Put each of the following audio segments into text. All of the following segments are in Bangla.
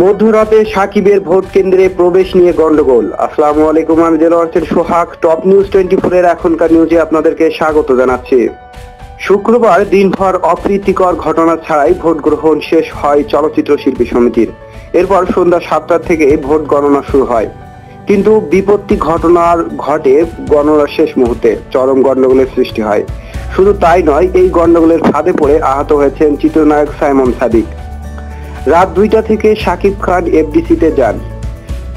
মধ্যরাতে সাকিবের ভোট কেন্দ্রে প্রবেশ নিয়ে গন্ডগোল। আসসালামু আলাইকুম, আমি দেলোয়ার সোহাগ। টপ নিউজ 24 এর এখনকার নিউজে আপনাদেরকে স্বাগত জানাচ্ছি। শুক্রবার দিনভর অপ্রীতিকর ঘটনা ছাড়াই ভোট গ্রহণ শেষ হয় চলচ্চিত্র শিল্পী সমিতির। এরপর সন্ধ্যা 7টা থেকে ভোট গণনা শুরু হয়, কিন্তু বিপত্তি ঘটে গণনার শেষ মুহূর্তে। চরম গন্ডগোলের সৃষ্টি হয়। শুধু তাই নয়, এই গন্ডগোলের ফাঁদে পড়ে আহত হয়েছেন চিত্রনায়ক সাইমন সাদিক। রাত 2টা থেকে শাকিব খান এফডিসিতে যান।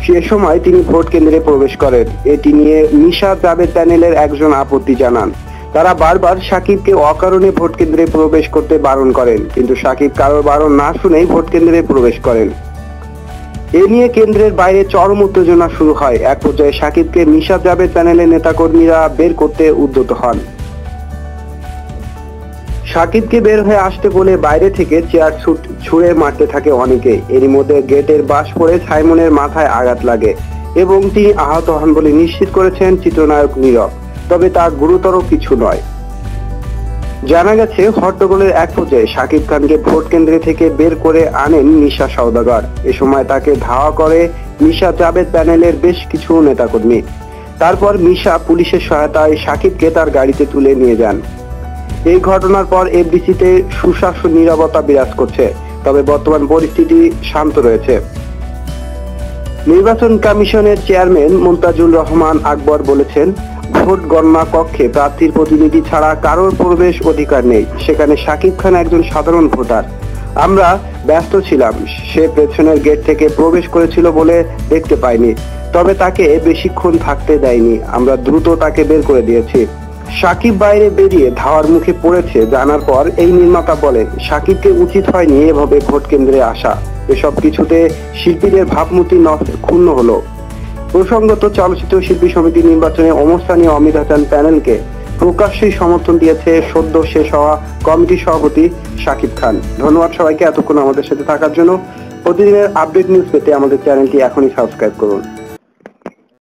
সে সময় তিনি ভোট কেন্দ্রে প্রবেশ করেন। এটি নিয়ে মিশা জাবেদ প্যানেলের একজন আপত্তি জানান। তারা বারবার শাকিবকে অকারণে ভোট কেন্দ্রে প্রবেশ করতে বারণ করেন, কিন্তু শাকিব কারোর বারণ না শুনেই ভোট কেন্দ্রে প্রবেশ করেন। এ নিয়ে কেন্দ্রের বাইরে চরম উত্তেজনা শুরু হয়। এক পর্যায়ে শাকিবকে মিশা জাবেদ প্যানেলের নেতাকর্মীরা বের করতে উদ্যত হন। শাকিবকে বের হয়ে আসতে বলে বাইরে থেকে চেয়ার ছুঁড়ে মারতে থাকে অনেকে। এরই মধ্যে গেটের বাঁশ পড়ে সাইমনের মাথায় আঘাত লাগে এবং তিনি আহত হন বলে নিশ্চিত করেছেন চিত্রনায়ক নীরব। তবে তা গুরুতর কিছু নয়। জানা গেছে, হট্টগোলের এক পর্যায়ে শাকিব খানকে ভোট কেন্দ্র থেকে বের করে আনেন মিশা সওদাগর। এ সময় তাকে ধাওয়া করে মিশা জাবেদ প্যানেলের বেশ কিছু নেতাকর্মী। তারপর মিশা পুলিশের সহায়তায় শাকিবকে তার গাড়িতে তুলে নিয়ে যান। এই ঘটনার পর এফডিসিতে সুশাসন নীরবতা বিরাজ করছে, তবে বর্তমান পরিস্থিতি শান্ত রয়েছে। নির্বাচন কমিশনের চেয়ারম্যান মুনতাজুর রহমান আকবর বলেছেন, ভোট গণনা কক্ষে প্রার্থীর প্রতিনিধি ছাড়া কারোর প্রবেশ অধিকার নেই। সেখানে শাকিব খান একজন সাধারণ ভোটার। আমরা ব্যস্ত ছিলাম। সে পেছনের গেট থেকে প্রবেশ করেছিল বলে দেখতে পাইনি, তবে তাকে বেশিক্ষণ থাকতে দেয়নি। আমরা দ্রুত তাকে বের করে দিয়েছি। শাকিব বাইরে বেরিয়ে ধাওয়ার মুখে পড়েছে জানার পর এই নির্মাতা বলেন, শাকিবকে উচিত হয়নি এভাবে ভোট কেন্দ্রে আসা। এসব কিছুতে শিল্পীদের ভাবমূর্তি ক্ষুণ্ণ হলো। প্রসঙ্গত, চলচ্চিত্র শিল্পী সমিতি নির্বাচনে ওমর সানি ও অমিত হাসান প্যানেলকে প্রকাশ্যেই সমর্থন দিয়েছে সদ্য শেষ হওয়া কমিটির সভাপতি শাকিব খান। ধন্যবাদ সবাইকে এতক্ষণ আমাদের সাথে থাকার জন্য। প্রতিদিনের আপডেট নিউজ পেতে আমাদের চ্যানেলটি এখনই সাবস্ক্রাইব করুন।